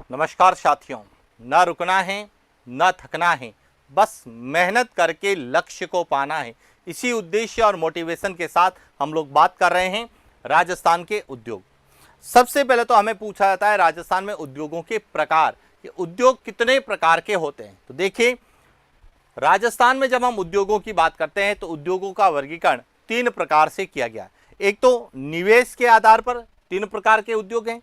नमस्कार साथियों, न रुकना है न थकना है, बस मेहनत करके लक्ष्य को पाना है। इसी उद्देश्य और मोटिवेशन के साथ हम लोग बात कर रहे हैं राजस्थान के उद्योग। सबसे पहले तो हमें पूछा जाता है राजस्थान में उद्योगों के प्रकार, कि उद्योग कितने प्रकार के होते हैं। तो देखिए, राजस्थान में जब हम उद्योगों की बात करते हैं तो उद्योगों का वर्गीकरण 3 प्रकार से किया गया। एक तो निवेश के आधार पर 3 प्रकार के उद्योग हैं,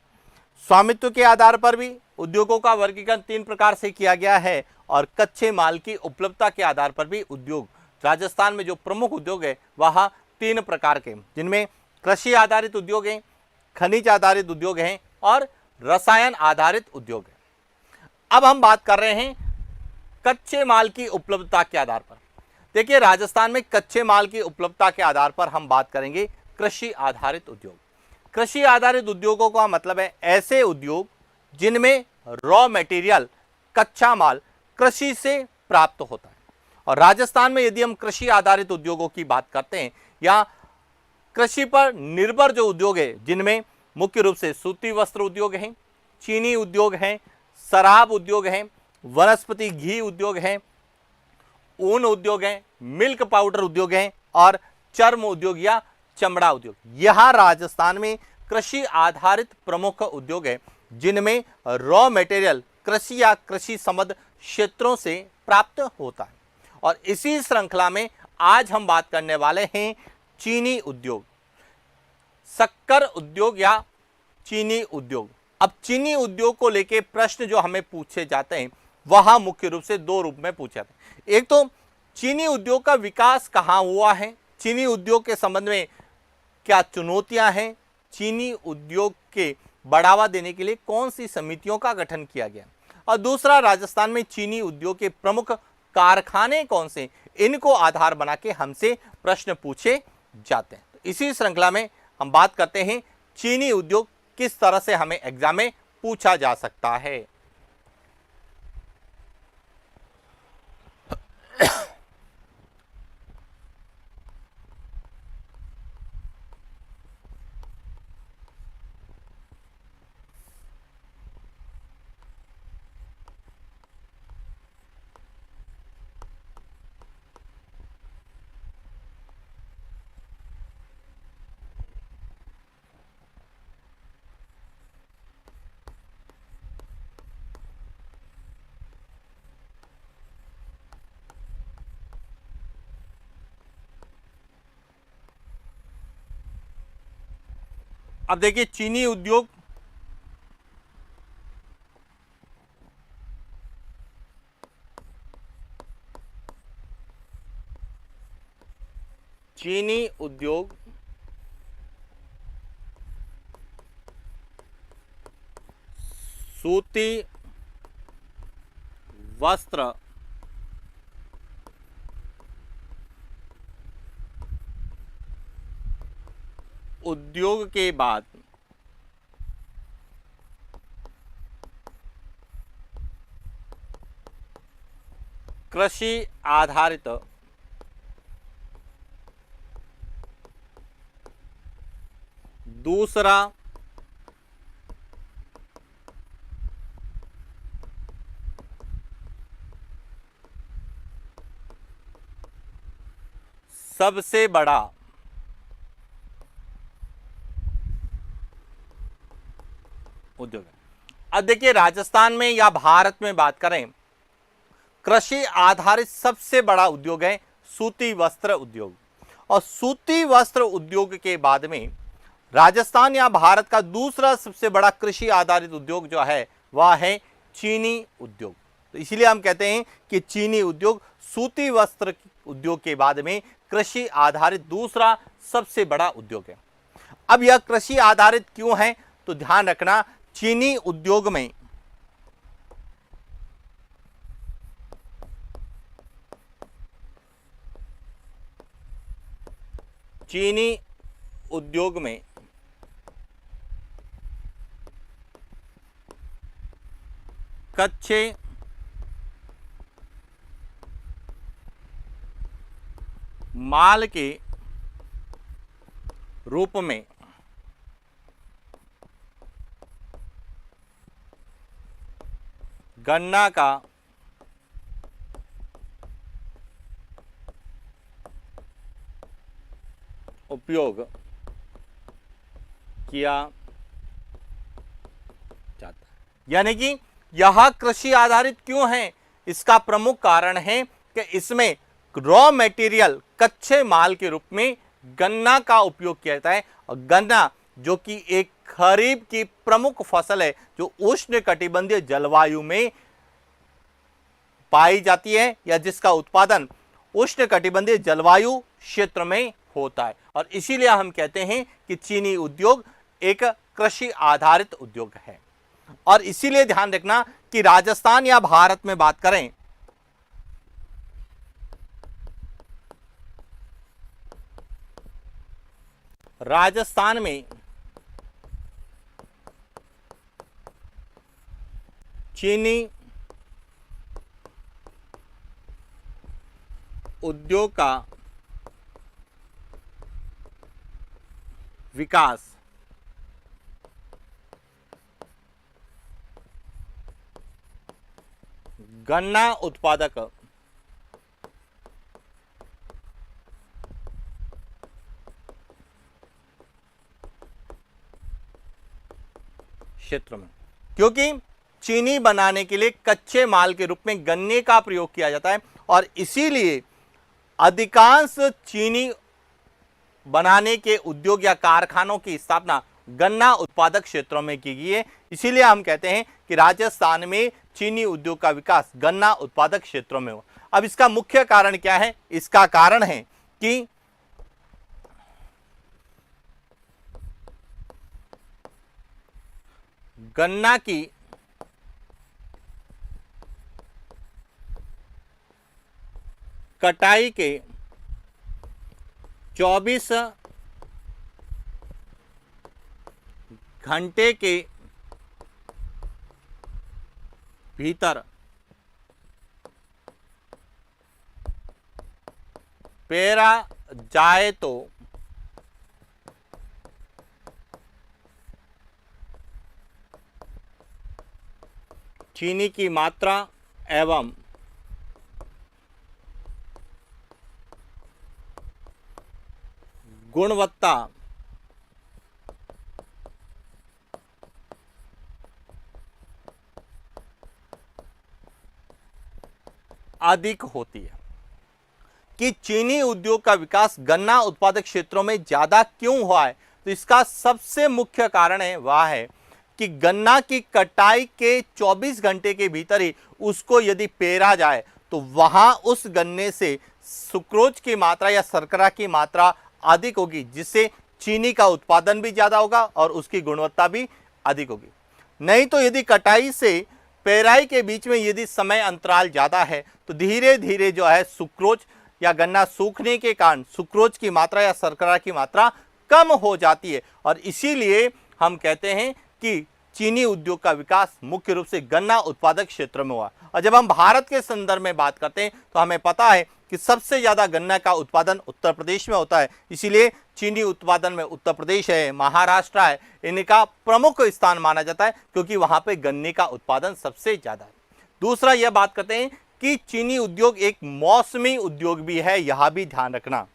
स्वामित्व के आधार पर भी उद्योगों का वर्गीकरण 3 प्रकार से किया गया है, और कच्चे माल की उपलब्धता के आधार पर भी उद्योग, राजस्थान में जो प्रमुख उद्योग है वह 3 प्रकार के, जिनमें कृषि आधारित उद्योग हैं, खनिज आधारित उद्योग हैं और रसायन आधारित उद्योग है। अब हम बात कर रहे हैं कच्चे माल की उपलब्धता के आधार पर। देखिए, राजस्थान में कच्चे माल की उपलब्धता के आधार पर हम बात करेंगे कृषि आधारित उद्योग। कृषि आधारित उद्योगों का मतलब है ऐसे उद्योग जिनमें रॉ मटेरियल, कच्चा माल कृषि से प्राप्त होता है। और राजस्थान में यदि हम कृषि आधारित उद्योगों की बात करते हैं या कृषि पर निर्भर जो उद्योग है, जिनमें मुख्य रूप से सूती वस्त्र उद्योग हैं, चीनी उद्योग हैं, शराब उद्योग हैं, वनस्पति घी उद्योग हैं, ऊन उद्योग हैं, मिल्क पाउडर उद्योग हैं और चर्म उद्योग या चमड़ा उद्योग। यह राजस्थान में कृषि आधारित प्रमुख उद्योग है, जिनमें रॉ मटेरियल कृषि या कृषि संबद्ध क्षेत्रों से प्राप्त होता है। और इसी श्रृंखला में आज हम बात करने वाले हैं चीनी उद्योग, शक्कर उद्योग या चीनी उद्योग। अब चीनी उद्योग को लेके प्रश्न जो हमें पूछे जाते हैं वह मुख्य रूप से 2 रूप में पूछे जाते हैं। एक तो चीनी उद्योग का विकास कहाँ हुआ है, चीनी उद्योग के संबंध में क्या चुनौतियां हैं, चीनी उद्योग के बढ़ावा देने के लिए कौन सी समितियों का गठन किया गया, और दूसरा, राजस्थान में चीनी उद्योग के प्रमुख कारखाने कौन से, इनको आधार बना के हमसे प्रश्न पूछे जाते हैं। तो इसी श्रृंखला में हम बात करते हैं चीनी उद्योग किस तरह से हमें एग्जाम में पूछा जा सकता है। अब देखिए, चीनी उद्योग सूती वस्त्र उद्योग के बाद कृषि आधारित दूसरा सबसे बड़ा उद्योग है। अब देखिए, राजस्थान में या भारत में बात करें, कृषि आधारित सबसे बड़ा उद्योग है सूती वस्त्र उद्योग, और सूती वस्त्र उद्योग के बाद में राजस्थान या भारत का दूसरा सबसे बड़ा कृषि आधारित उद्योग जो है वह है चीनी उद्योग। तो इसीलिए हम कहते हैं कि चीनी उद्योग सूती वस्त्र उद्योग के बाद में कृषि आधारित दूसरा सबसे बड़ा उद्योग है। अब यह कृषि आधारित क्यों है, तो ध्यान रखना, चीनी उद्योग में कच्चे माल के रूप में गन्ना का उपयोग किया जाता है। यानी कि यह कृषि आधारित क्यों है? इसका प्रमुख कारण है कि इसमें रॉ मटेरियल कच्चे माल के रूप में गन्ना का उपयोग किया जाता है। और गन्ना जो कि एक खरीफ की प्रमुख फसल है, जो उष्ण कटिबंधीय जलवायु में पाई जाती है या जिसका उत्पादन उष्ण कटिबंधीय जलवायु क्षेत्र में होता है। और इसीलिए हम कहते हैं कि चीनी उद्योग एक कृषि आधारित उद्योग है। और इसीलिए ध्यान रखना कि राजस्थान या भारत में बात करें, राजस्थान में चीनी उद्योग का विकास गन्ना उत्पादक क्षेत्र में, क्योंकि चीनी बनाने के लिए कच्चे माल के रूप में गन्ने का प्रयोग किया जाता है और इसीलिए अधिकांश चीनी बनाने के उद्योग या कारखानों की स्थापना गन्ना उत्पादक क्षेत्रों में की गई है। इसीलिए हम कहते हैं कि राजस्थान में चीनी उद्योग का विकास गन्ना उत्पादक क्षेत्रों में हुआ। अब इसका मुख्य कारण क्या है? इसका कारण है कि गन्ना की कटाई के 24 घंटे के भीतर पेरा जाए तो चीनी की मात्रा एवं गुणवत्ता अधिक होती है। कि चीनी उद्योग का विकास गन्ना उत्पादक क्षेत्रों में ज्यादा क्यों हुआ है? तो इसका सबसे मुख्य कारण है वह है कि गन्ना की कटाई के 24 घंटे के भीतर ही उसको यदि पेरा जाए तो वहां उस गन्ने से सुक्रोज की मात्रा या शर्करा की मात्रा अधिक होगी, जिससे चीनी का उत्पादन भी ज्यादा होगा और उसकी गुणवत्ता भी अधिक होगी। नहीं तो यदि कटाई से पेराई के बीच में यदि समय अंतराल ज्यादा है तो धीरे धीरे जो है सुक्रोज या गन्ना सूखने के कारण सुक्रोज की मात्रा या शर्करा की मात्रा कम हो जाती है। और इसीलिए हम कहते हैं कि चीनी उद्योग का विकास मुख्य रूप से गन्ना उत्पादक क्षेत्र में हुआ। और जब हम भारत के संदर्भ में बात करते हैं तो हमें पता है कि सबसे ज्यादा गन्ना का उत्पादन उत्तर प्रदेश में होता है। इसीलिए चीनी उत्पादन में उत्तर प्रदेश है, महाराष्ट्र है, इनका प्रमुख स्थान माना जाता है क्योंकि वहां पे गन्ने का उत्पादन सबसे ज्यादा है। दूसरा यह बात करते हैं कि चीनी उद्योग एक मौसमी उद्योग भी है, यह भी ध्यान रखना।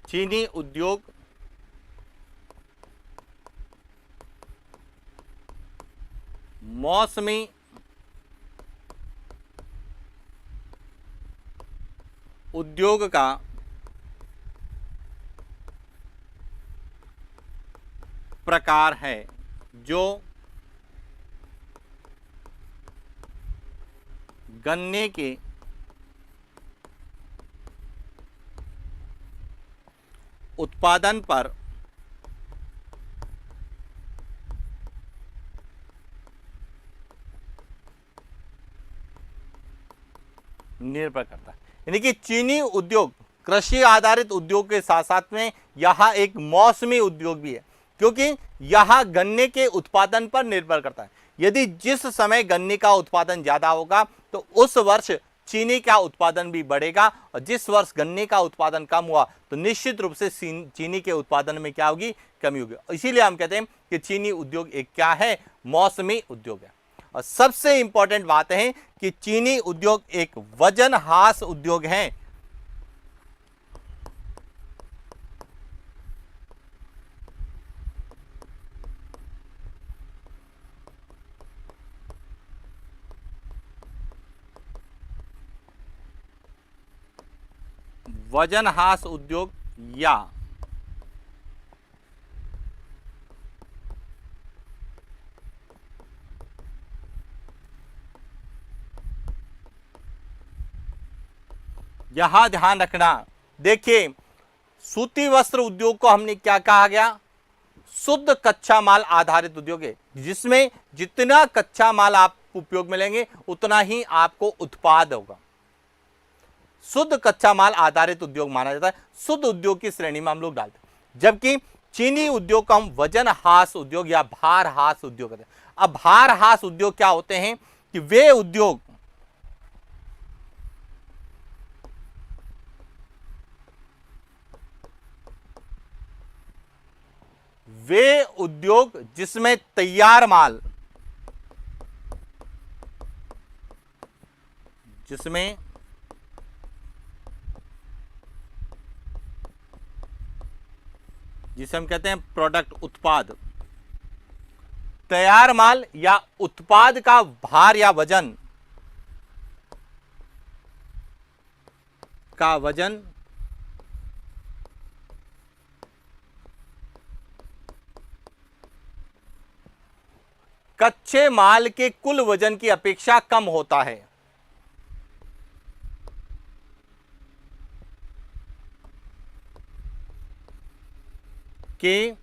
चीनी उद्योग मौसमी उद्योग का प्रकार है जो गन्ने के उत्पादन पर निर्भर करता है। यानी कि चीनी उद्योग कृषि आधारित उद्योग के साथ साथ में यह एक मौसमी उद्योग भी है, क्योंकि यह गन्ने के उत्पादन पर निर्भर करता है। यदि जिस समय गन्ने का उत्पादन ज्यादा होगा तो उस वर्ष चीनी का उत्पादन भी बढ़ेगा, और जिस वर्ष गन्ने का उत्पादन कम हुआ तो निश्चित रूप से चीनी के उत्पादन में क्या होगी, कमी होगी। इसीलिए हम कहते हैं कि चीनी उद्योग एक क्या है, मौसमी उद्योग है। और सबसे इंपॉर्टेंट बात है कि चीनी उद्योग एक वजनहास उद्योग है। वजनहास उद्योग या यहां ध्यान रखना, देखिए सूती वस्त्र उद्योग को हमने क्या कहा गया, शुद्ध कच्चा माल आधारित उद्योग है, जिसमें जितना कच्चा माल आप उपयोग में लेंगे उतना ही आपको उत्पाद होगा। शुद्ध कच्चा माल आधारित उद्योग माना जाता है, शुद्ध उद्योग की श्रेणी में हम लोग डालते हैं। जबकि चीनी उद्योग को हम वजनहास उद्योग या भारहास उद्योग कहते हैं। अब भारहास उद्योग क्या होते हैं कि वे उद्योग जिसमें तैयार माल, जिसमें जिसे हम कहते हैं प्रोडक्ट, उत्पाद, तैयार माल या उत्पाद का भार या वजन कच्चे माल के कुल वजन की अपेक्षा कम होता है। कि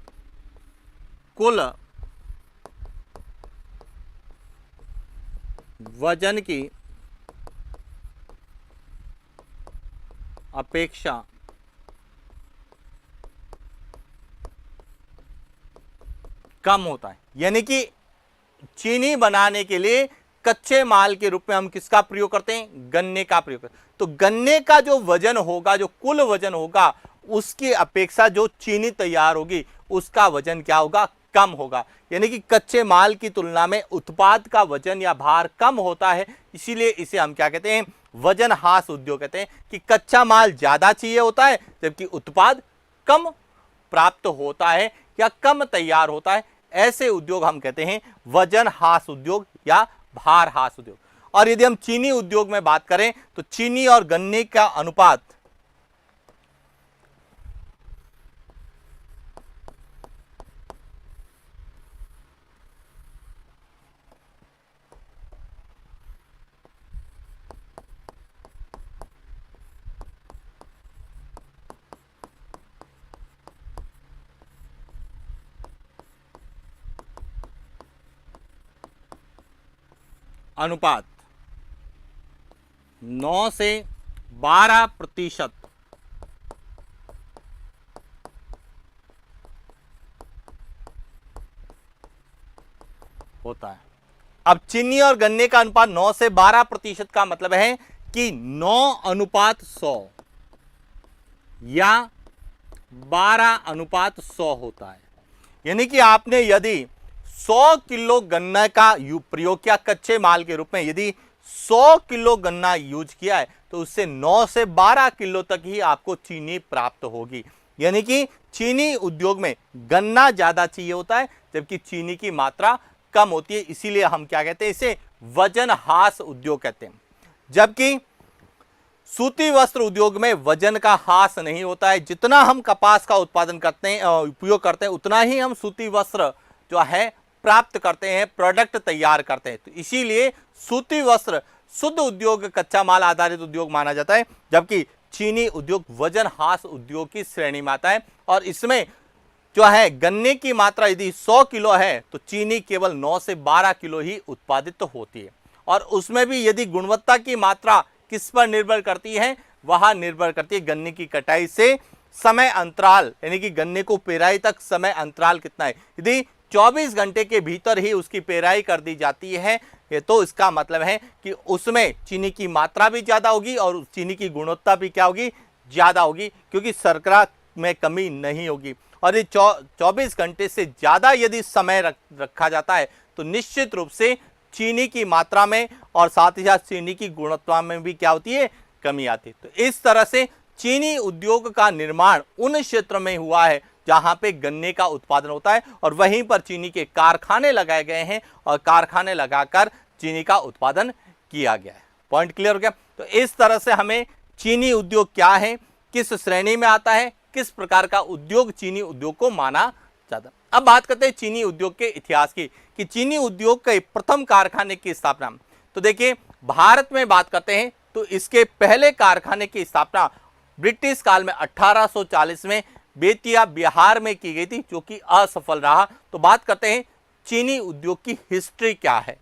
कुल वजन की अपेक्षा कम होता है। यानी कि चीनी बनाने के लिए कच्चे माल के रूप में हम किसका प्रयोग करते हैं, गन्ने का प्रयोग करते हैं। तो गन्ने का जो वजन होगा, जो कुल वजन होगा, उसकी अपेक्षा जो चीनी तैयार होगी उसका वजन क्या होगा, कम होगा। यानी कि कच्चे माल की तुलना में उत्पाद का वजन या भार कम होता है। इसीलिए इसे हम क्या कहते हैं, वजनहास उद्योग कहते हैं, कि कच्चा माल ज्यादा चाहिए होता है जबकि उत्पाद कम प्राप्त होता है या कम तैयार होता है। ऐसे उद्योग हम कहते हैं वजनहास उद्योग या भारहास उद्योग। और यदि हम चीनी उद्योग में बात करें तो चीनी और गन्ने का अनुपात अनुपात 9 से 12% होता है। अब चीनी और गन्ने का अनुपात 9 से 12% का मतलब है कि 9:100 या 12:100 होता है। यानी कि आपने यदि 100 किलो गन्ना का प्रयोग किया कच्चे माल के रूप में, यदि 100 किलो गन्ना यूज किया है तो उससे 9 से 12 किलो तक ही आपको चीनी प्राप्त होगी। यानी कि चीनी उद्योग में गन्ना ज्यादा चाहिए होता है जबकि चीनी की मात्रा कम होती है। इसीलिए हम क्या कहते हैं, इसे वजनहास उद्योग कहते हैं। जबकि सूती वस्त्र उद्योग में वजन का हास नहीं होता है। जितना हम कपास का उत्पादन करते हैं, उपयोग करते हैं, उतना ही हम सूती वस्त्र जो है प्राप्त करते हैं, प्रोडक्ट तैयार करते हैं। तो इसीलिए सूती वस्त्र शुद्ध उद्योग, कच्चा माल आधारित उद्योग माना जाता है, जबकि चीनी उद्योग वजनहास उद्योग की श्रेणी में आता है। और इसमें जो है गन्ने की मात्रा यदि 100 किलो है तो चीनी केवल 9 से 12 किलो ही उत्पादित होती है। और उसमें भी यदि गुणवत्ता की मात्रा किस पर निर्भर करती है, वह निर्भर करती है गन्ने की कटाई से समय अंतराल, यानी कि गन्ने को पेराई तक समय अंतराल कितना है। यदि 24 घंटे के भीतर ही उसकी पेराई कर दी जाती है ये तो इसका मतलब है कि उसमें चीनी की मात्रा भी ज़्यादा होगी और चीनी की गुणवत्ता भी क्या होगी, ज़्यादा होगी, क्योंकि शर्करा में कमी नहीं होगी। और ये 24 घंटे से ज़्यादा यदि समय रखा जाता है तो निश्चित रूप से चीनी की मात्रा में और साथ ही साथ चीनी की गुणवत्ता में भी क्या होती है, कमी आती है। तो इस तरह से चीनी उद्योग का निर्माण उन क्षेत्र में हुआ है जहां पे गन्ने का उत्पादन होता है और वहीं पर चीनी के कारखाने लगाए गए हैं और कारखाने लगाकर चीनी का उत्पादन किया गया है। पॉइंट क्लियर हो गया। तो इस तरह से हमें चीनी उद्योग क्या है, किस श्रेणी में आता है, किस प्रकार का उद्योग चीनी उद्योग को माना जाता है। अब बात करते हैं चीनी उद्योग के इतिहास की, कि चीनी उद्योग के प्रथम कारखाने की स्थापना। तो देखिए, भारत में बात करते हैं तो इसके पहले कारखाने की स्थापना ब्रिटिश काल में 1840 में बेतिया बिहार में की गई थी, जो कि असफल रहा। तो बात करते हैं चीनी उद्योग की हिस्ट्री क्या है।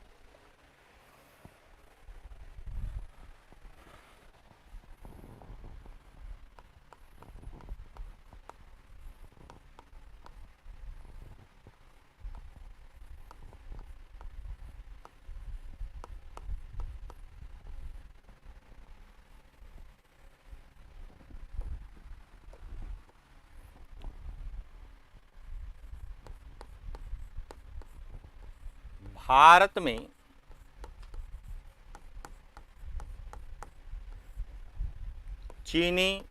भारत में चीनी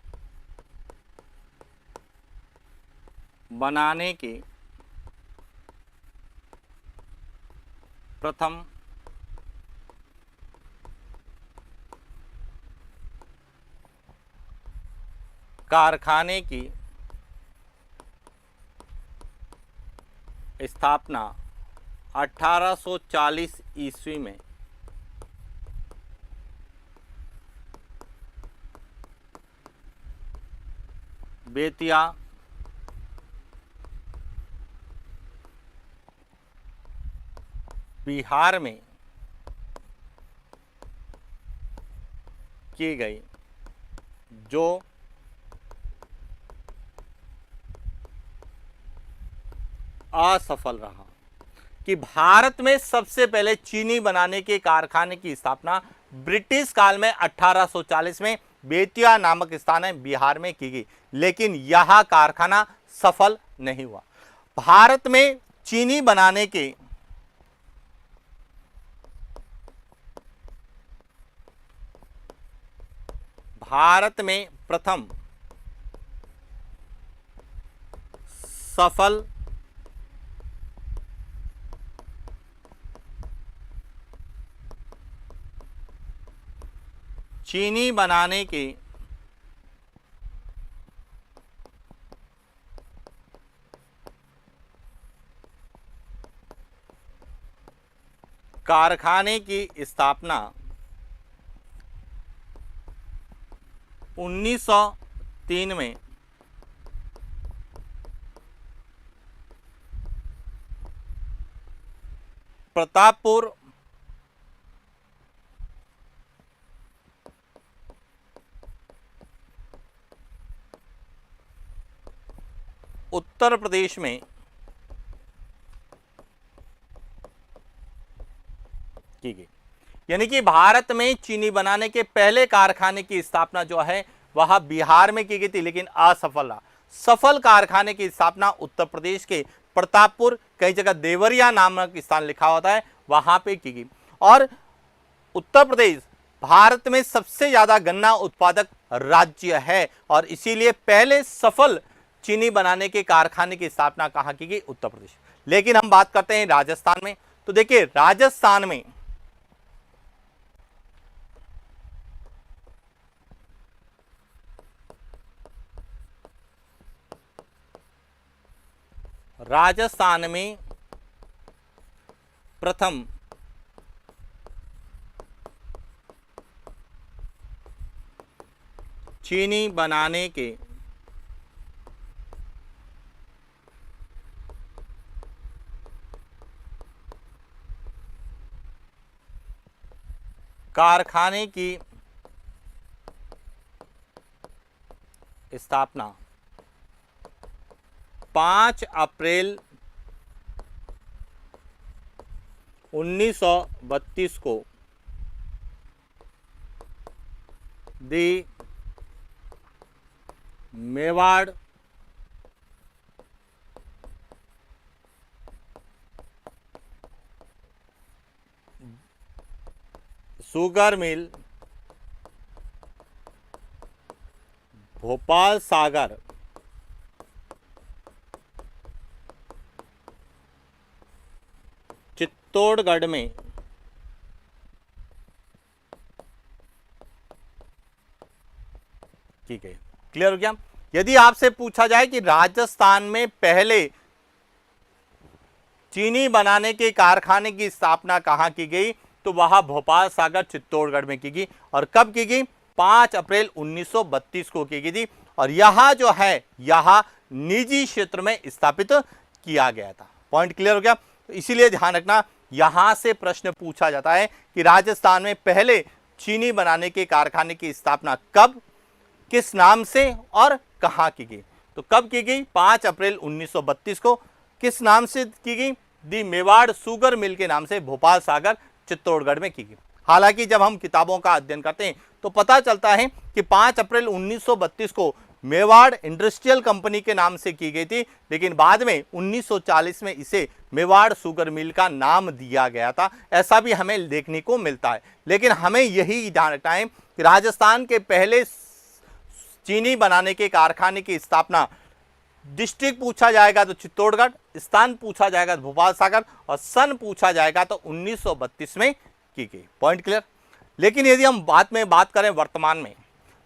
बनाने के प्रथम कारखाने की स्थापना 1840 ईस्वी में बेतिया बिहार में की गई, जो असफल रहा। कि भारत में सबसे पहले चीनी बनाने के कारखाने की स्थापना ब्रिटिश काल में 1840 में बेतिया नामक स्थान है बिहार में की गई, लेकिन यह कारखाना सफल नहीं हुआ। भारत में चीनी बनाने के भारत में प्रथम सफल चीनी बनाने के कारखाने की स्थापना 1903 में प्रतापपुर उत्तर प्रदेश में की गई। यानी कि भारत में चीनी बनाने के पहले कारखाने की स्थापना जो है वह बिहार में की गई थी, लेकिन असफल रहा। सफल कारखाने की स्थापना उत्तर प्रदेश के प्रतापपुर, कई जगह देवरिया नामक स्थान लिखा होता है, वहां पे की गई। और उत्तर प्रदेश भारत में सबसे ज्यादा गन्ना उत्पादक राज्य है और इसीलिए पहले सफल चीनी बनाने के कारखाने की स्थापना कहां की गई, उत्तर प्रदेश। लेकिन हम बात करते हैं राजस्थान में। तो देखिए, राजस्थान में प्रथम चीनी बनाने के कारखाने की स्थापना 5 अप्रैल 1932 को दी मेवाड़ शुगर मिल भोपाल सागर चित्तौड़गढ़ में ठीक है। क्लियर हो गया। यदि आपसे पूछा जाए कि राजस्थान में पहले चीनी बनाने के कारखाने की स्थापना कहां की गई, तो वह भोपाल सागर चित्तौड़गढ़ में की गई। और कब की गई? 5 अप्रैल 1932 को की गई थी। और यह जो है यह निजी क्षेत्र में स्थापित किया गया था। पॉइंट क्लियर हो गया। तो इसीलिए ध्यान रखना, यहां से प्रश्न पूछा जाता है कि राजस्थान में पहले चीनी बनाने के कारखाने की स्थापना कब, किस नाम से और कहां की गई। तो कब की गई? 5 अप्रैल 1932 को। किस नाम से की गई? दी मेवाड़ शुगर मिल के नाम से भोपाल सागर चित्तौड़गढ़ में की गई। हालांकि जब हम किताबों का अध्ययन करते हैं तो पता चलता है कि 5 अप्रैल 1932 को मेवाड़ इंडस्ट्रियल कंपनी के नाम से की गई थी, लेकिन बाद में 1940 में इसे मेवाड़ शुगर मिल का नाम दिया गया था। ऐसा भी हमें देखने को मिलता है। लेकिन हमें यही ध्यान रखना है कि राजस्थान के पहले चीनी बनाने के कारखाने की स्थापना, डिस्ट्रिक्ट पूछा जाएगा तो चित्तौड़गढ़, स्थान पूछा जाएगा तो भोपाल सागर, और सन पूछा जाएगा तो 1932 में की गई। Point clear. लेकिन यदि हम बात करें वर्तमान में,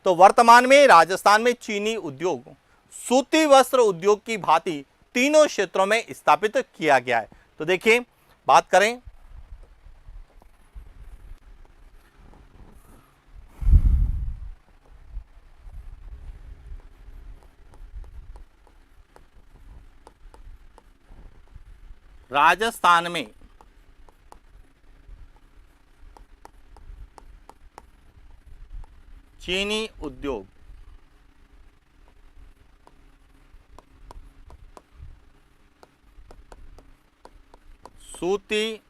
तो वर्तमान में राजस्थान में चीनी उद्योग सूती वस्त्र उद्योग की भांति तीनों क्षेत्रों में स्थापित किया गया है। तो देखिए, बात करें राजस्थान में चीनी उद्योग सूती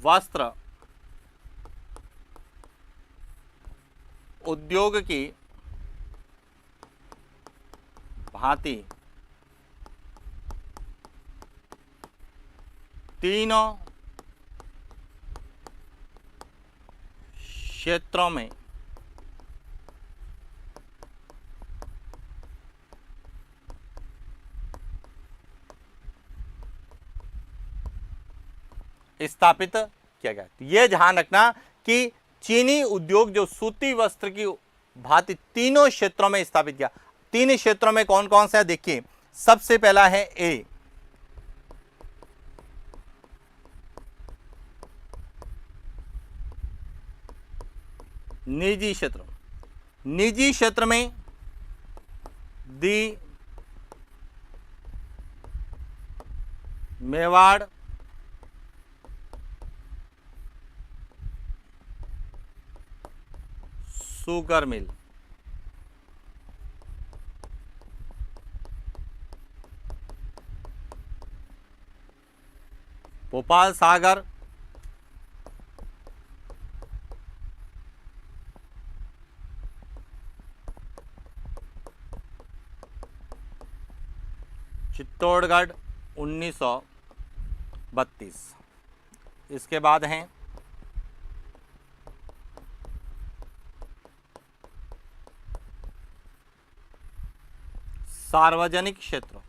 वस्त्र उद्योग की भांति तीनों क्षेत्रों में स्थापित किया गया। तो यह ध्यान रखना कि चीनी उद्योग जो सूती वस्त्र की भांति तीनों क्षेत्रों में स्थापित किया। तीन क्षेत्रों में कौन कौन सा है? देखिए, सबसे पहला है ए, निजी क्षेत्र। निजी क्षेत्र में दी मेवाड़ शुगर मिल। भोपाल सागर चित्तौड़गढ़ 1932। इसके बाद हैं सार्वजनिक क्षेत्र।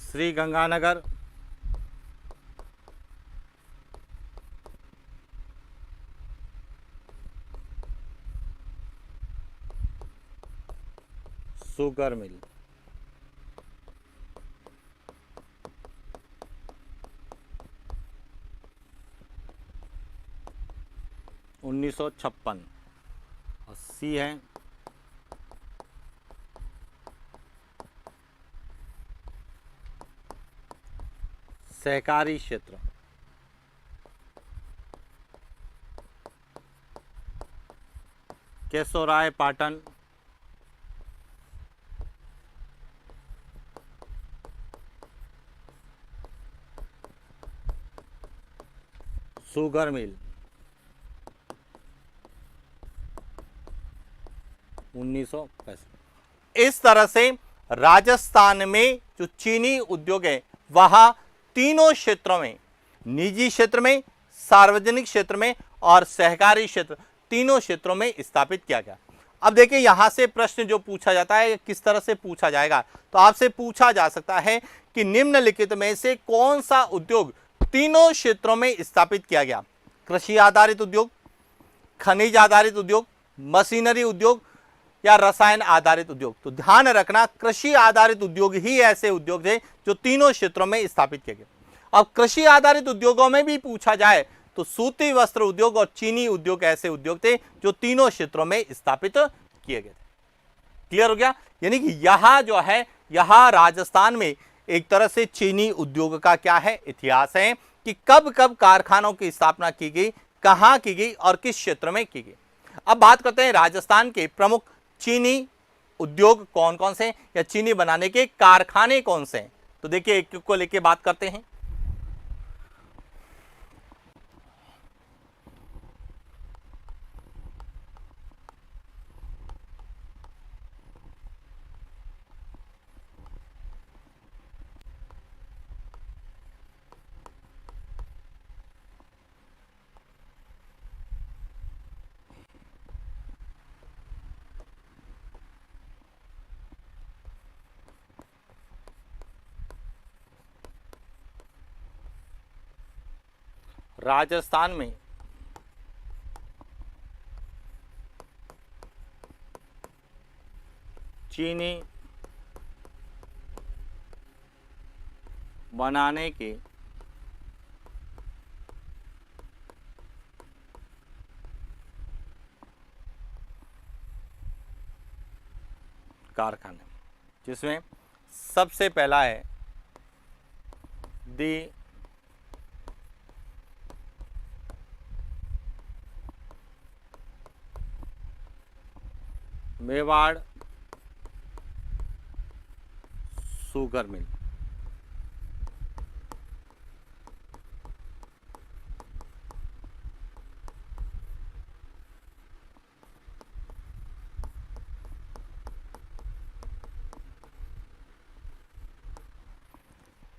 Shri Ganganagar, sugar mill. उन्नीस सौ 56 है सहकारी क्षेत्र। Keshorai Patan, sugar mill 1965। इस तरह से राजस्थान में जो चीनी उद्योग है वह तीनों क्षेत्रों में, निजी क्षेत्र में, सार्वजनिक क्षेत्र में और सहकारी क्षेत्र, तीनों क्षेत्रों में स्थापित किया गया। अब देखिए यहां से प्रश्न जो पूछा जाता है किस तरह से पूछा जाएगा, तो आपसे पूछा जा सकता है कि निम्नलिखित में से कौन सा उद्योग तीनों क्षेत्रों में स्थापित किया गया? कृषि आधारित उद्योग, खनिज आधारित उद्योग, मशीनरी उद्योग या रसायन आधारित उद्योग। तो ध्यान रखना कृषि आधारित उद्योग ही ऐसे उद्योग थे जो तीनों क्षेत्रों में स्थापित किए गए। अब कृषि आधारित उद्योगों में भी पूछा जाए तो सूती वस्त्र उद्योग और चीनी उद्योग ऐसे उद्योग थे जो तीनों क्षेत्रों में स्थापित किए गए थे। क्लियर हो गया? यानी कि यहां जो है, यहां राजस्थान में एक तरह से चीनी उद्योग का क्या है, इतिहास है कि कब कब कारखानों की स्थापना की गई, कहां की गई और किस क्षेत्र में की गई। अब बात करते हैं राजस्थान के प्रमुख चीनी उद्योग कौन कौन से या चीनी बनाने के कारखाने कौन से हैं। तो देखिए एक को लेके बात करते हैं। राजस्थान में चीनी बनाने के कारखाने, जिसमें सबसे पहला है दी मेवाड़ शुगर मिल।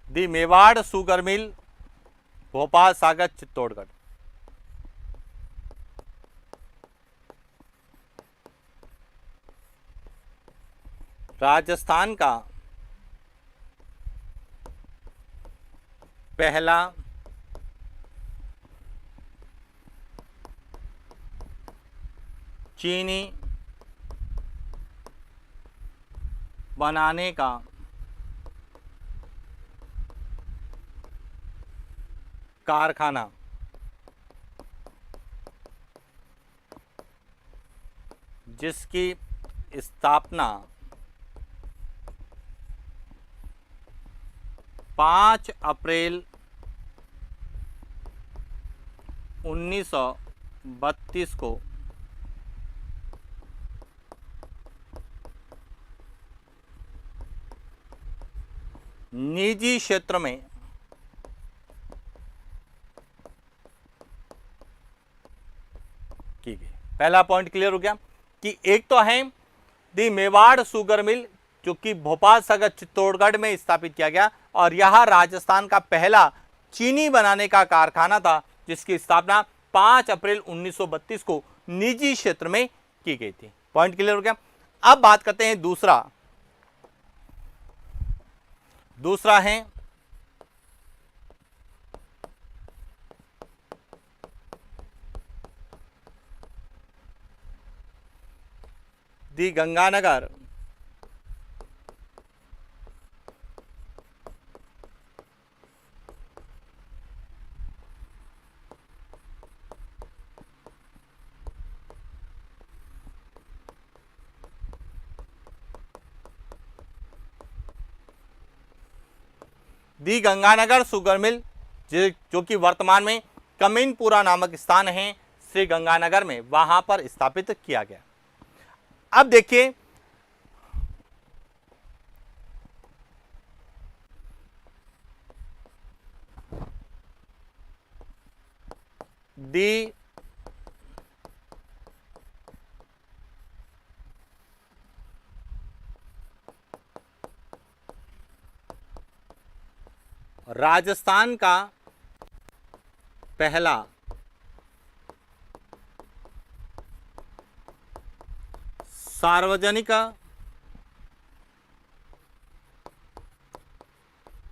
दी मेवाड़ शुगर मिल, भोपाल, सागर, चित्तौड़गढ़। राजस्थान का पहला चीनी बनाने का कारखाना जिसकी स्थापना 5 अप्रैल 1932 को निजी क्षेत्र में की गई। पहला पॉइंट क्लियर हो गया कि एक तो है दी मेवाड़ शुगर मिल जो कि भोपाल, सागर, चित्तौड़गढ़ में स्थापित किया गया और यह राजस्थान का पहला चीनी बनाने का कारखाना था जिसकी स्थापना 5 अप्रैल 1932 को निजी क्षेत्र में की गई थी। पॉइंट क्लियर हो गया। अब बात करते हैं दूसरा है दी गंगानगर दी गंगानगर शुगर मिल जो कि वर्तमान में कमीनपुरा नामक स्थान है श्री गंगानगर में, वहां पर स्थापित किया गया। अब देखिए दी राजस्थान का पहला सार्वजनिक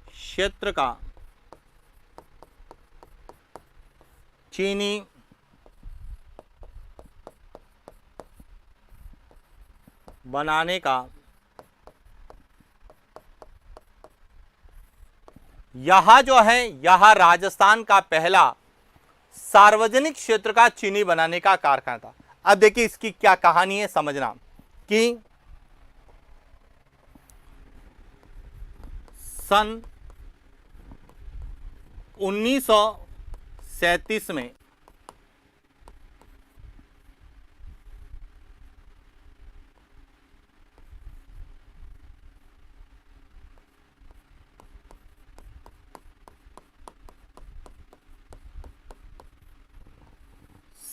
क्षेत्र का चीनी बनाने का यह जो है यह राजस्थान का पहला सार्वजनिक क्षेत्र का चीनी बनाने का कारखाना था। अब देखिए इसकी क्या कहानी है समझना कि सन 1937 में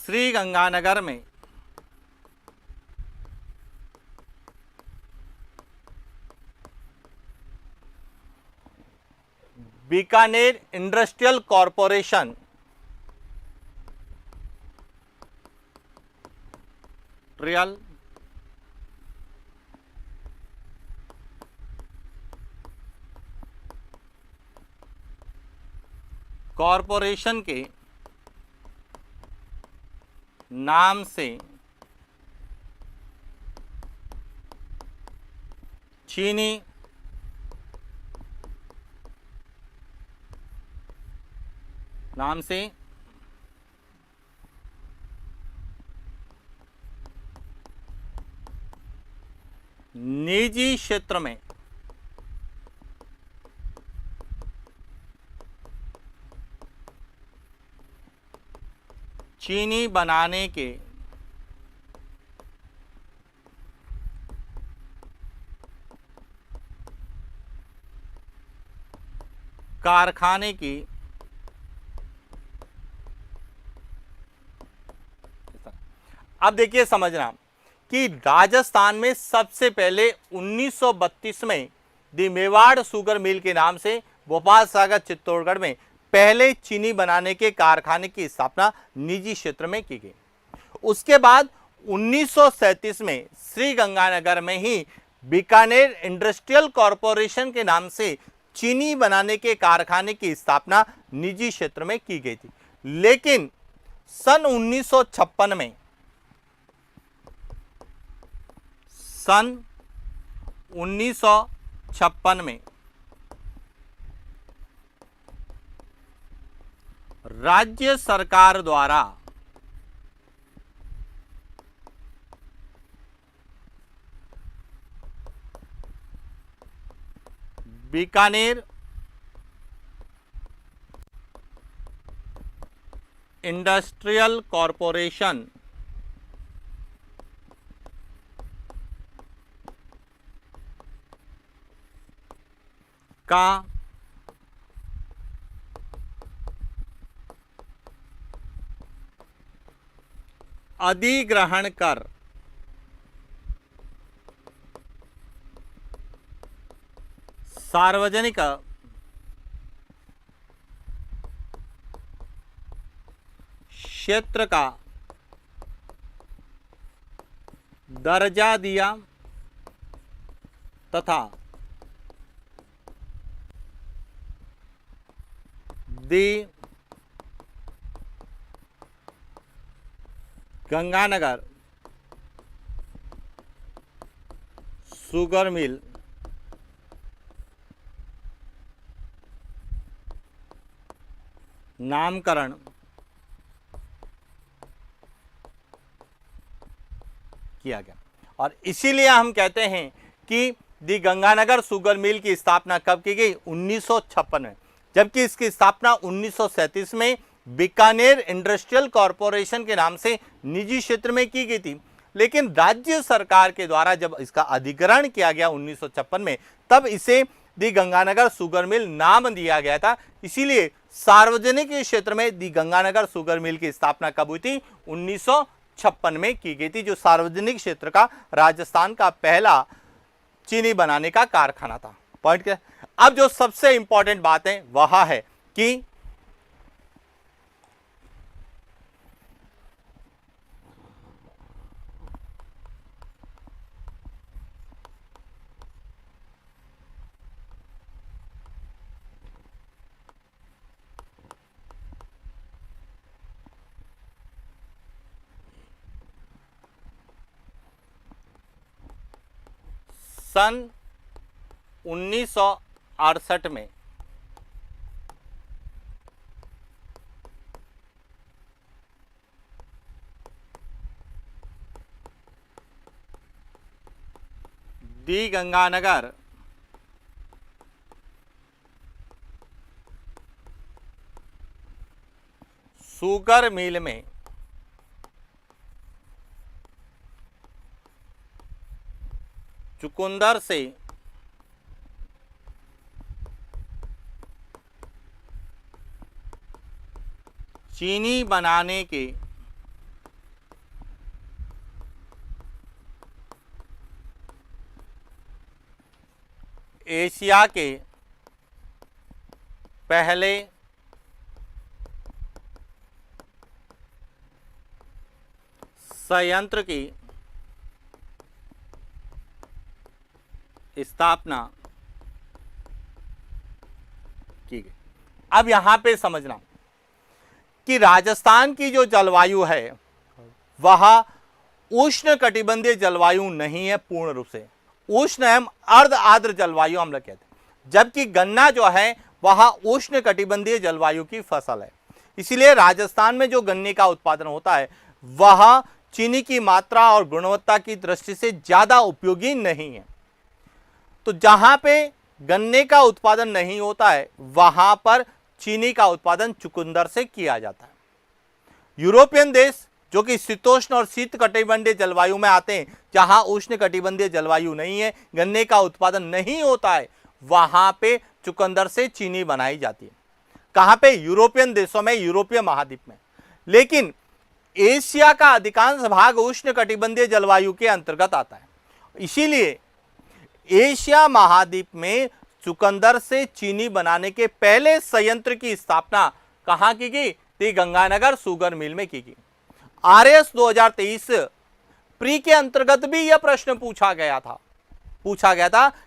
श्री गंगानगर में Bikaner industrial corporation trial corporation के नाम से चीनी नाम से निजी क्षेत्र में चीनी बनाने के कारखाने की अब देखिए समझना कि राजस्थान में सबसे पहले 1932 में दी मेवाड़ शुगर मिल के नाम से भोपाल सागर चित्तौड़गढ़ में पहले चीनी बनाने के कारखाने की स्थापना निजी क्षेत्र में की गई। उसके बाद 1937 में श्री गंगानगर में ही बीकानेर इंडस्ट्रियल कॉरपोरेशन के नाम से चीनी बनाने के कारखाने की स्थापना निजी क्षेत्र में की गई थी। लेकिन सन 1956 में राज्य सरकार द्वारा बीकानेर इंडस्ट्रियल कॉरपोरेशन का अधिग्रहण कर सार्वजनिक क्षेत्र का दर्जा दिया तथा दी गंगानगर शुगर मिल नामकरण किया गया। और इसीलिए हम कहते हैं कि दी गंगानगर शुगर मिल की स्थापना कब की गई? 1956 में, जबकि इसकी स्थापना 1937 में बीकानेर इंडस्ट्रियल कॉरपोरेशन के नाम से निजी क्षेत्र में की गई थी। लेकिन राज्य सरकार के द्वारा जब इसका अधिग्रहण किया गया 1956 में, तब इसे दी गंगानगर शुगर मिल नाम दिया गया था। इसीलिए सार्वजनिक क्षेत्र में दी गंगानगर शुगर मिल की स्थापना कब हुई थी? 1956 में की गई थी, जो सार्वजनिक क्षेत्र का राजस्थान का पहला चीनी बनाने का कारखाना था। पॉइंट क्या? अब जो सबसे इंपॉर्टेंट बात है वह है कि सन 1968 में दी गंगानगर शुगर मिल में चुकंदर से चीनी बनाने के एशिया के पहले संयंत्र की स्थापना की गई। अब यहां पे समझना कि राजस्थान की जो जलवायु है वह उष्ण कटिबंधीय जलवायु नहीं है, पूर्ण रूप से उष्ण एवं अर्ध आर्द्र जलवायु हम लोग कहते हैं, जबकि गन्ना जो है वह उष्ण कटिबंधीय जलवायु की फसल है। इसलिए राजस्थान में जो गन्ने का उत्पादन होता है वह चीनी की मात्रा और गुणवत्ता की दृष्टि से ज्यादा उपयोगी नहीं है। तो जहां पे गन्ने का उत्पादन नहीं होता है वहां पर चीनी का उत्पादन चुकंदर से किया जाता है। यूरोपियन देश जो कि शीतोष्ण और शीत कटिबंधीय जलवायु में आते हैं, जहां उष्ण कटिबंधीय जलवायु नहीं है, गन्ने का उत्पादन नहीं होता है, वहां पे चुकंदर से चीनी बनाई जाती है। कहां पे? यूरोपियन देशों में, यूरोपीय महाद्वीप में। लेकिन एशिया का अधिकांश भाग उष्ण कटिबंधीय जलवायु के अंतर्गत आता है। इसीलिए एशिया महाद्वीप में चुकंदर से चीनी बनाने के पहले संयंत्र की स्थापना कहां की गई? दी गंगानगर शुगर मिल में की गई। आरएस 2023 प्री के अंतर्गत भी यह प्रश्न पूछा गया था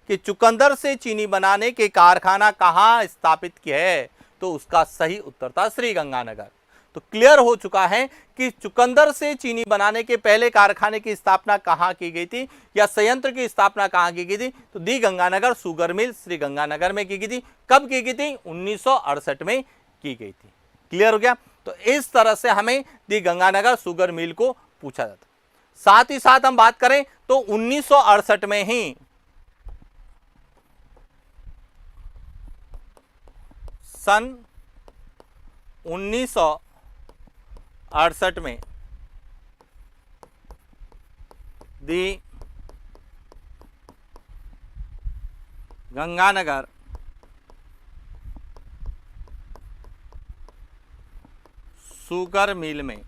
कि चुकंदर से चीनी बनाने के कारखाना कहां स्थापित किया है, तो उसका सही उत्तर था श्री गंगानगर। तो क्लियर हो चुका है कि चुकंदर से चीनी बनाने के पहले कारखाने की स्थापना कहां की गई थी या संयंत्र की स्थापना कहां की गई थी? तो दी गंगानगर शुगर मिल श्री गंगानगर में की गई थी। कब की गई थी? 1968 में की गई थी। क्लियर हो गया? तो इस तरह से हमें दी गंगानगर शुगर मिल को पूछा जाता। साथ ही साथ हम बात करें तो 1968 में ही सन 1968 में दी गंगानगर शुगर मिल में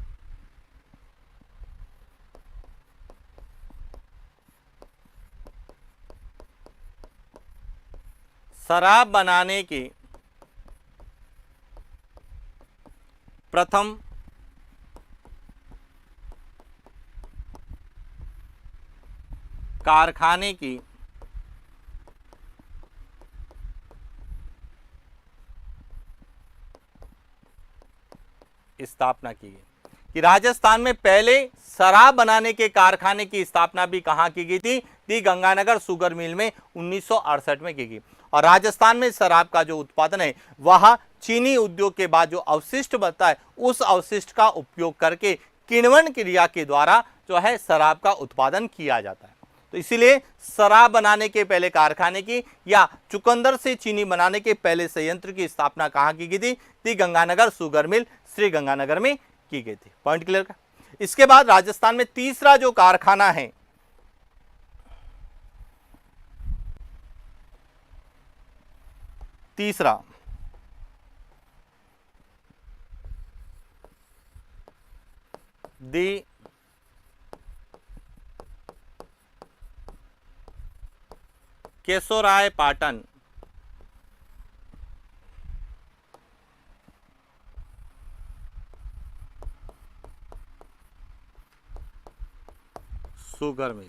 शराब बनाने के प्रथम कारखाने की स्थापना की गई। कि राजस्थान में पहले शराब बनाने के कारखाने की स्थापना भी कहां की गई थी? दी गंगानगर शुगर मिल में 1968 में की गई। और राजस्थान में शराब का जो उत्पादन है वह चीनी उद्योग के बाद जो अवशिष्ट बनता है उस अवशिष्ट का उपयोग करके किण्वन क्रिया के द्वारा जो है शराब का उत्पादन किया जाता है। तो इसीलिए शराब बनाने के पहले कारखाने की या चुकंदर से चीनी बनाने के पहले संयंत्र की स्थापना कहां की गई थी? दी गंगानगर शुगर मिल श्री गंगानगर में की गई थी। पॉइंट क्लियर का? इसके बाद राजस्थान में तीसरा जो कारखाना है, तीसरा दी केशोराय पाटन शुगर मिल।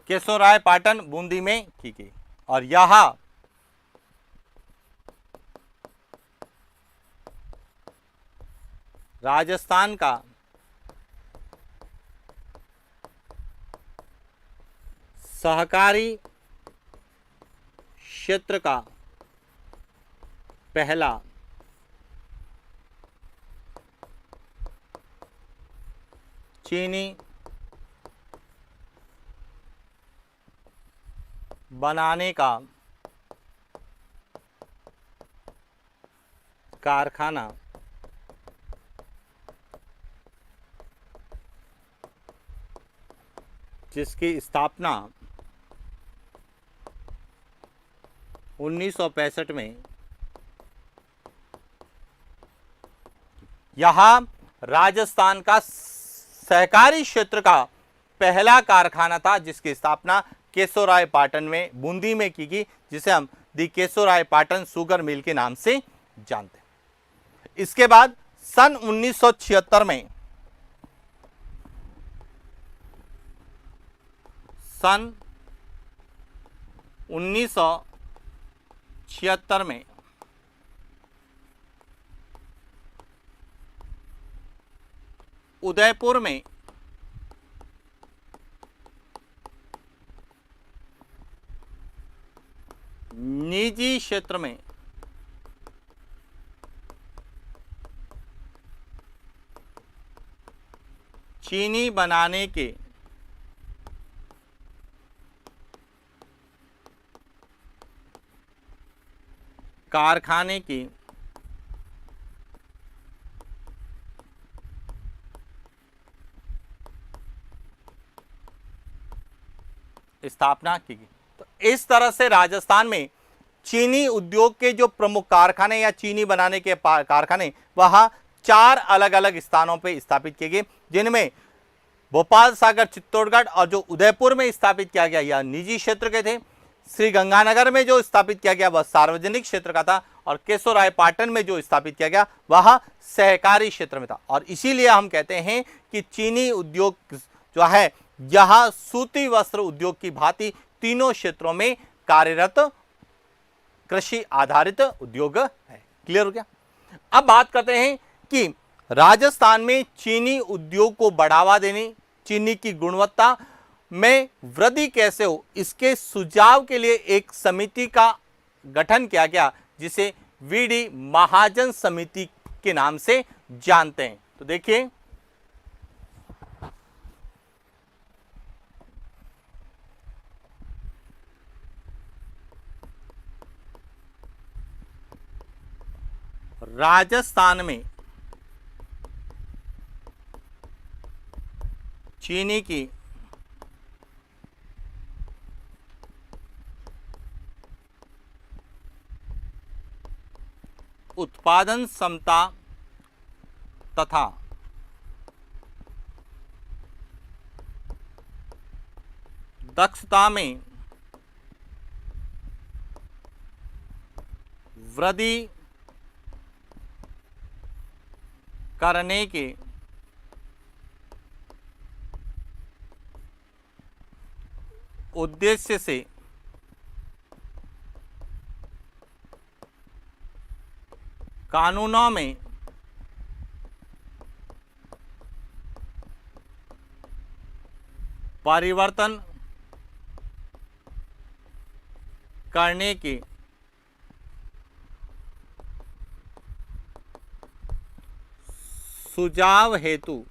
केशोराय पाटन बूंदी में की गई और यह राजस्थान का सहकारी क्षेत्र का पहला चीनी बनाने का कारखाना जिसकी स्थापना 1965 में यहां राजस्थान का सहकारी क्षेत्र का पहला कारखाना था, जिसकी स्थापना केशोराय पाटन में बूंदी में की गई, जिसे हम दी केशोराय पाटन शुगर मिल के नाम से जानते हैं। इसके बाद सन 1976 में सन 1976 में उदयपुर में निजी क्षेत्र में चीनी बनाने के कारखाने की स्थापना की गई। तो इस तरह से राजस्थान में चीनी उद्योग के जो प्रमुख कारखाने या चीनी बनाने के कारखाने वहां 4 अलग अलग स्थानों पे स्थापित किए गए, जिनमें भोपाल, सागर, चित्तौड़गढ़ और जो उदयपुर में स्थापित किया गया यह निजी क्षेत्र के थे। श्री गंगानगर में जो स्थापित किया गया वह सार्वजनिक क्षेत्र का था और केशोराय पाटन में जो स्थापित किया गया वह सहकारी क्षेत्र में था। और इसीलिए हम कहते हैं कि चीनी उद्योग जो है यह सूती वस्त्र उद्योग की भांति तीनों क्षेत्रों में कार्यरत कृषि आधारित उद्योग है। क्लियर हो गया? अब बात करते हैं कि राजस्थान में चीनी उद्योग को बढ़ावा देने, चीनी की गुणवत्ता में वृद्धि कैसे हो, इसके सुझाव के लिए एक समिति का गठन किया गया, जिसे वीडी महाजन समिति के नाम से जानते हैं। तो देखिए, राजस्थान में चीनी की उत्पादन क्षमता तथा दक्षता में वृद्धि करने के उद्देश्य से कानूनों में परिवर्तन करने के सुझाव हेतु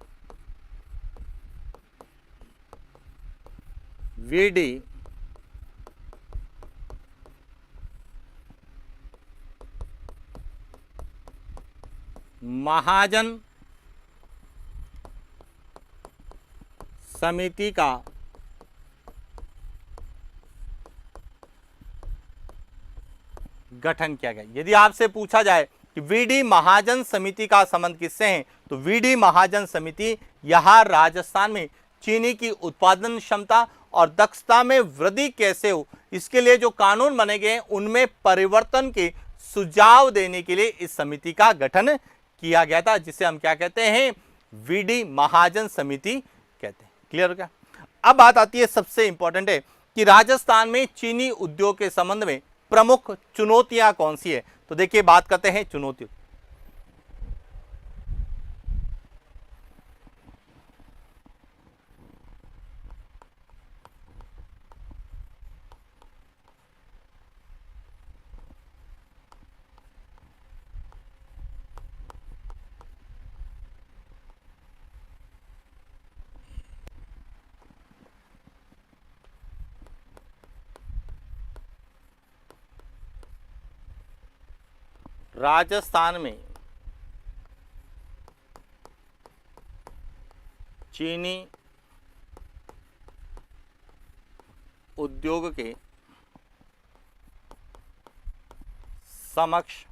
वीडी महाजन समिति का गठन किया गया। यदि आपसे पूछा जाए कि वीडी महाजन समिति का संबंध किससे है, तो वीडी महाजन समिति यहां राजस्थान में चीनी की उत्पादन क्षमता और दक्षता में वृद्धि कैसे हो, इसके लिए जो कानून बने गए उनमें परिवर्तन के सुझाव देने के लिए इस समिति का गठन किया गया था, जिसे हम क्या कहते हैं, वीडी महाजन समिति कहते हैं। क्लियर हो गया। अब बात आती है, सबसे इंपॉर्टेंट है कि राजस्थान में चीनी उद्योग के संबंध में प्रमुख चुनौतियां कौन सी है। तो देखिए, बात करते हैं चुनौतियों। राजस्थान में चीनी उद्योग के समक्ष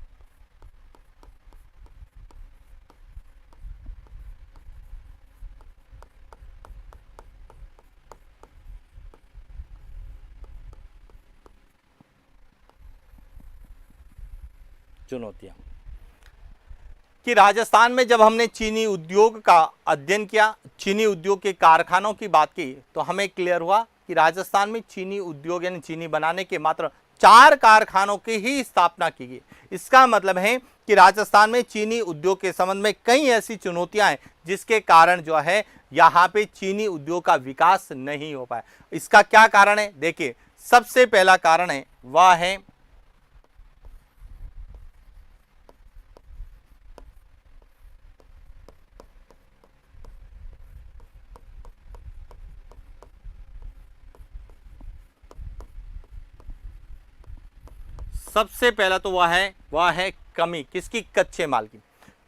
चुनौतियां कि राजस्थान में जब हमने चीनी उद्योग का अध्ययन किया, चीनी उद्योग के कारखानों की बात की, तो हमें क्लियर हुआ कि राजस्थान में चीनी उद्योग यानी चीनी बनाने के मात्र 4 कारखानों की ही स्थापना की गई। इसका मतलब है कि राजस्थान में चीनी उद्योग के संबंध में कई ऐसी चुनौतियां हैं जिसके कारण जो है यहाँ पे चीनी उद्योग का विकास नहीं हो पाया। इसका क्या कारण है? देखिए, सबसे पहला कारण है वह है सबसे पहला तो वह है कमी किसकी? कच्चे माल की।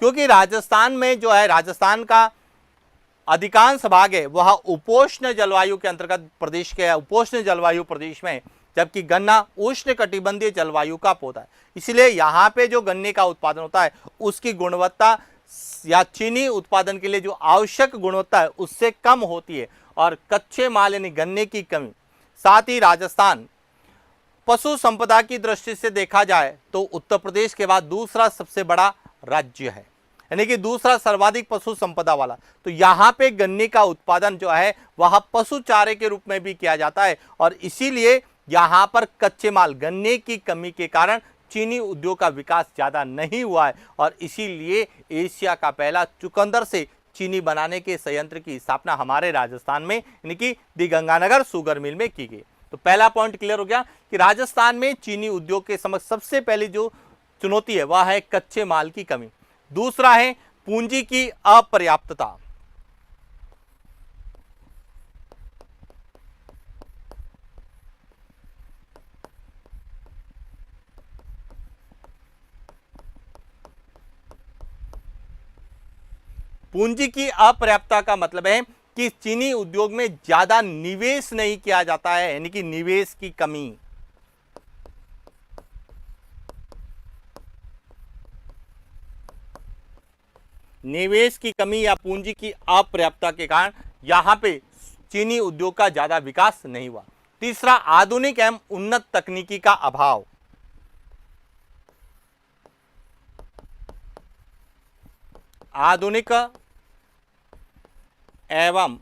क्योंकि राजस्थान में जो है, राजस्थान का अधिकांश भाग है वह उपोष्ण जलवायु के अंतर्गत प्रदेश के उपोष्ण जलवायु प्रदेश में है, जबकि गन्ना उष्ण कटिबंधीय जलवायु का पौधा है। इसलिए यहाँ पे जो गन्ने का उत्पादन होता है उसकी गुणवत्ता या चीनी उत्पादन के लिए जो आवश्यक गुणवत्ता है उससे कम होती है, और कच्चे माल यानी गन्ने की कमी। साथ ही राजस्थान पशु संपदा की दृष्टि से देखा जाए तो उत्तर प्रदेश के बाद दूसरा सबसे बड़ा राज्य है, यानी कि दूसरा सर्वाधिक पशु संपदा वाला। तो यहाँ पे गन्ने का उत्पादन जो है वह पशु चारे के रूप में भी किया जाता है, और इसीलिए यहाँ पर कच्चे माल गन्ने की कमी के कारण चीनी उद्योग का विकास ज़्यादा नहीं हुआ है, और इसीलिए एशिया का पहला चुकंदर से चीनी बनाने के संयंत्र की स्थापना हमारे राजस्थान में यानी कि दी गंगानगर शुगर मिल में की गई। तो पहला पॉइंट क्लियर हो गया कि राजस्थान में चीनी उद्योग के समक्ष सबसे पहली जो चुनौती है वह है कच्चे माल की कमी। दूसरा है पूंजी की अपर्याप्तता। पूंजी की अपर्याप्तता का मतलब है कि चीनी उद्योग में ज्यादा निवेश नहीं किया जाता है, यानी कि निवेश की कमी। निवेश की कमी या पूंजी की अपर्याप्तता के कारण यहां पे चीनी उद्योग का ज्यादा विकास नहीं हुआ। तीसरा, आधुनिक एवं उन्नत तकनीकी का अभाव। आधुनिक एवं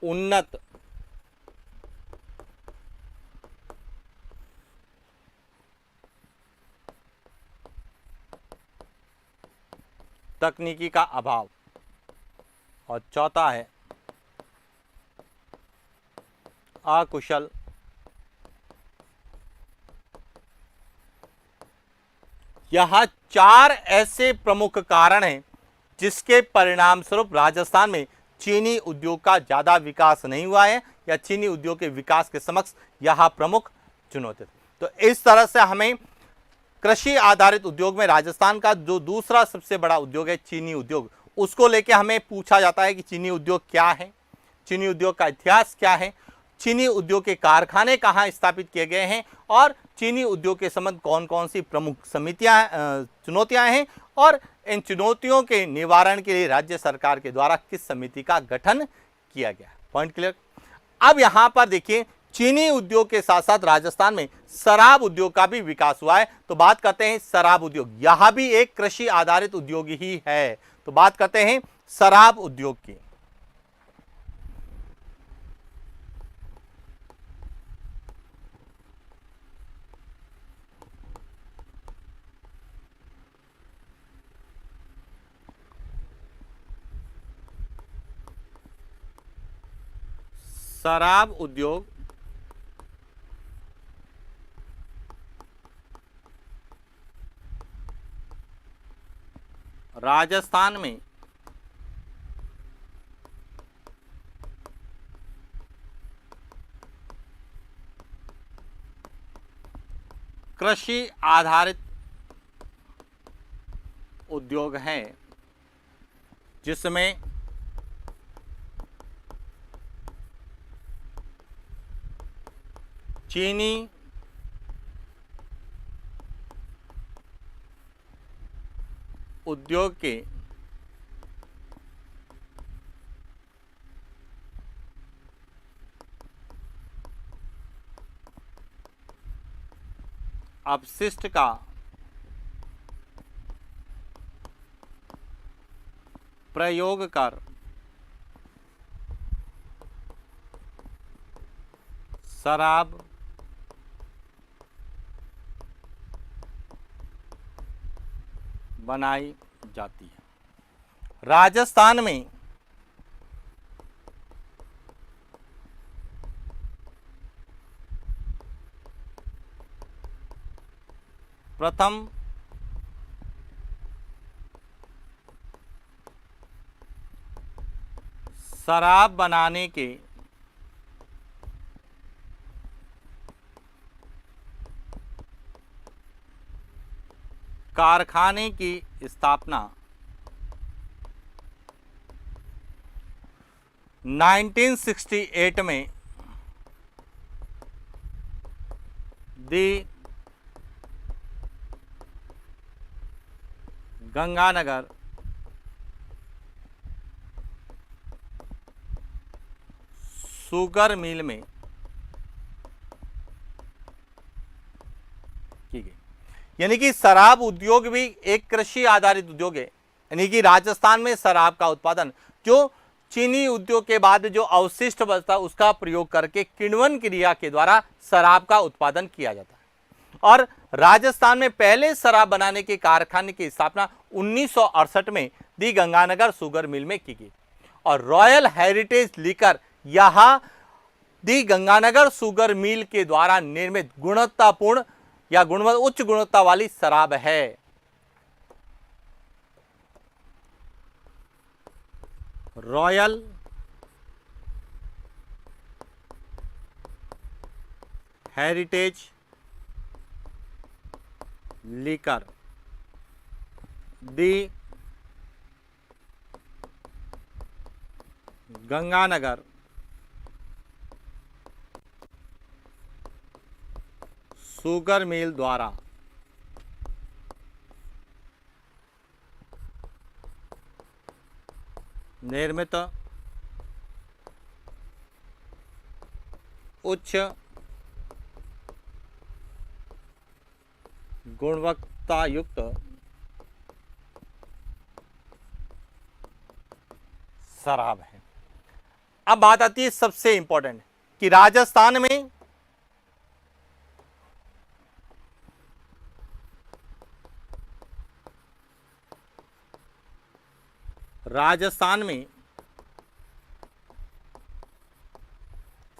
उन्नत तकनीकी का अभाव। और चौथा है अकुशल यह 4 ऐसे प्रमुख कारण हैं जिसके परिणाम स्वरूप राजस्थान में चीनी उद्योग का ज़्यादा विकास नहीं हुआ है या चीनी उद्योग के विकास के समक्ष यह प्रमुख चुनौती थी। तो इस तरह से हमें कृषि आधारित उद्योग में राजस्थान का जो दूसरा सबसे बड़ा उद्योग है चीनी उद्योग, उसको लेके हमें पूछा जाता है कि चीनी उद्योग क्या है, चीनी उद्योग का इतिहास क्या है, चीनी उद्योग के कारखाने कहाँ स्थापित किए गए हैं और चीनी उद्योग के संबंध कौन कौन सी प्रमुख चुनौतियां हैं और इन चुनौतियों के निवारण के लिए राज्य सरकार के द्वारा किस समिति का गठन किया गया। Point clear. अब यहां पर देखिए, चीनी उद्योग के साथ साथ राजस्थान में शराब उद्योग का भी विकास हुआ है। तो बात करते हैं शराब उद्योग, यह भी एक कृषि आधारित उद्योग ही है। तो बात करते हैं शराब उद्योग की। शराब उद्योग राजस्थान में कृषि आधारित उद्योग है जिसमें चीनी उद्योग के अपशिष्ट का प्रयोग कर शराब बनाई जाती है। राजस्थान में प्रथम शराब बनाने के कारखाने की स्थापना 1968 में दी गंगानगर शुगर मिल में की गई। यानी कि शराब उद्योग भी एक कृषि आधारित उद्योग है। यानी कि राजस्थान में शराब का उत्पादन जो चीनी उद्योग के बाद जो अवशिष्ट बचता उसका प्रयोग करके किण्वन क्रिया के द्वारा शराब का उत्पादन किया जाता है। और राजस्थान में पहले शराब बनाने के कारखाने की स्थापना 1968 में दी गंगानगर शुगर मिल में की गई और रॉयल हेरिटेज लीकर यह दी गंगानगर शुगर मिल के द्वारा निर्मित गुणवत्तापूर्ण या उच्च गुणवत्ता वाली शराब है। रॉयल हेरिटेज लीकर दी गंगानगर शुगर मिल द्वारा निर्मित उच्च गुणवत्ता युक्त शराब है। अब बात आती है सबसे इंपॉर्टेंट कि राजस्थान में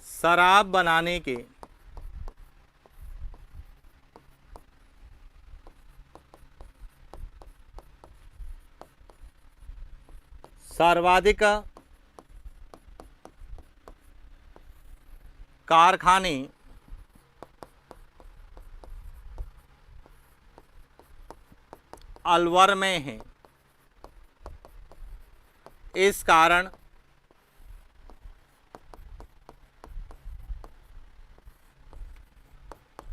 शराब बनाने के सर्वाधिक कारखाने अलवर में हैं। इस कारण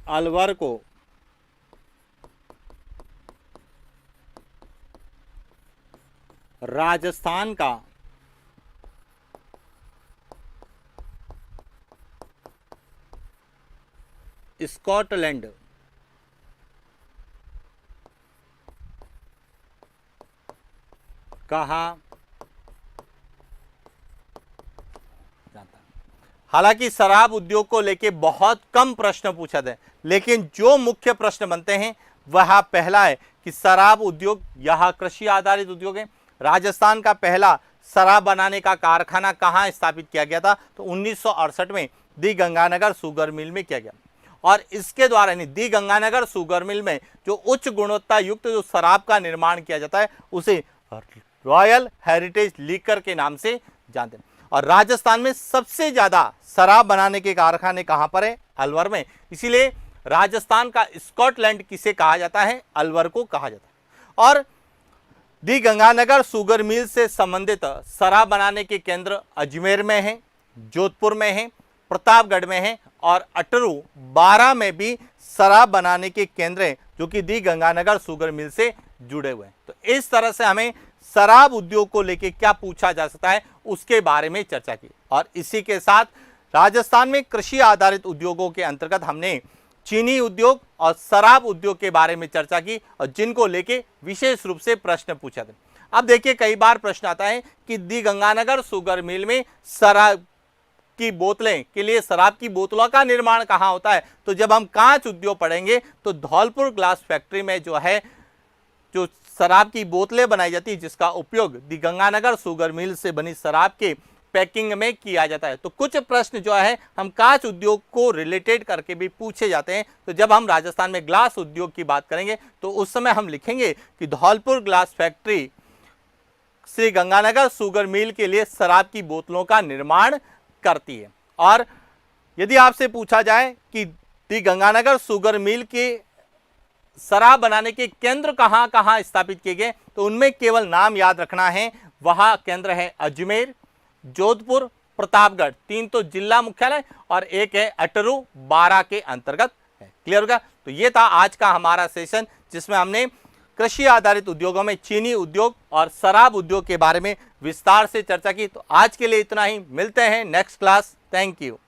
अलवर को राजस्थान का स्कॉटलैंड कहा जाता है। हालांकि शराब उद्योग को लेके बहुत कम प्रश्न पूछा जाते हैं, लेकिन जो मुख्य प्रश्न बनते हैं वह पहला है कि शराब उद्योग यह कृषि आधारित उद्योग है। राजस्थान का पहला शराब बनाने का कारखाना कहाँ स्थापित किया गया था? तो 1968 में दी गंगानगर शुगर मिल में किया गया। और इसके द्वारा दी गंगानगर शुगर मिल में जो उच्च गुणवत्ता युक्त जो शराब का निर्माण किया जाता है उसे रॉयल हेरिटेज लीकर के नाम से जानते हैं। और राजस्थान में सबसे ज्यादा शराब बनाने के कारखाने कहां पर है? अलवर में। इसीलिए राजस्थान का स्कॉटलैंड किसे कहा जाता है? अलवर को कहा जाता है। और दी गंगानगर शुगर मिल से संबंधित शराब बनाने के केंद्र अजमेर में है, जोधपुर में है, प्रतापगढ़ में है और अटरू बारा में भी शराब बनाने के केंद्र हैं जो कि दी गंगानगर शुगर मिल से जुड़े हुए हैं। तो इस तरह से हमें शराब उद्योग को लेकर क्या पूछा जा सकता है उसके बारे में चर्चा की। और इसी के साथ राजस्थान में कृषि आधारित उद्योगों के अंतर्गत हमने चीनी उद्योग और शराब उद्योग के बारे में चर्चा की और जिनको लेके विशेष रूप से प्रश्न पूछा था। अब देखिए कई बार प्रश्न आता है कि दी गंगानगर शुगर मिल में शराब की बोतलें के लिए शराब की बोतलों का निर्माण कहाँ होता है? तो जब हम कांच उद्योग पढ़ेंगे तो धौलपुर ग्लास फैक्ट्री में जो है जो शराब की बोतलें बनाई जाती है जिसका उपयोग दी गंगानगर शुगर मिल से बनी शराब के पैकिंग में किया जाता है। तो कुछ प्रश्न जो है हम कांच उद्योग को रिलेटेड करके भी पूछे जाते हैं। तो जब हम राजस्थान में ग्लास उद्योग की बात करेंगे तो उस समय हम लिखेंगे कि Dholpur glass factory Shri Ganganagar sugar mill के लिए शराब की बोतलों का निर्माण करती है। और यदि आपसे पूछा जाए कि दी गंगानगर शुगर मिल के शराब बनाने के केंद्र कहां कहां स्थापित किए गए तो उनमें केवल नाम याद रखना है। वह केंद्र है अजमेर, जोधपुर, प्रतापगढ़, 3 तो जिला मुख्यालय और एक है अटरू बारा के अंतर्गत है। क्लियर होगा? तो ये था आज का हमारा सेशन जिसमें हमने कृषि आधारित उद्योगों में चीनी उद्योग और शराब उद्योग के बारे में विस्तार से चर्चा की। तो आज के लिए इतना ही, मिलते हैं नेक्स्ट क्लास। Thank you.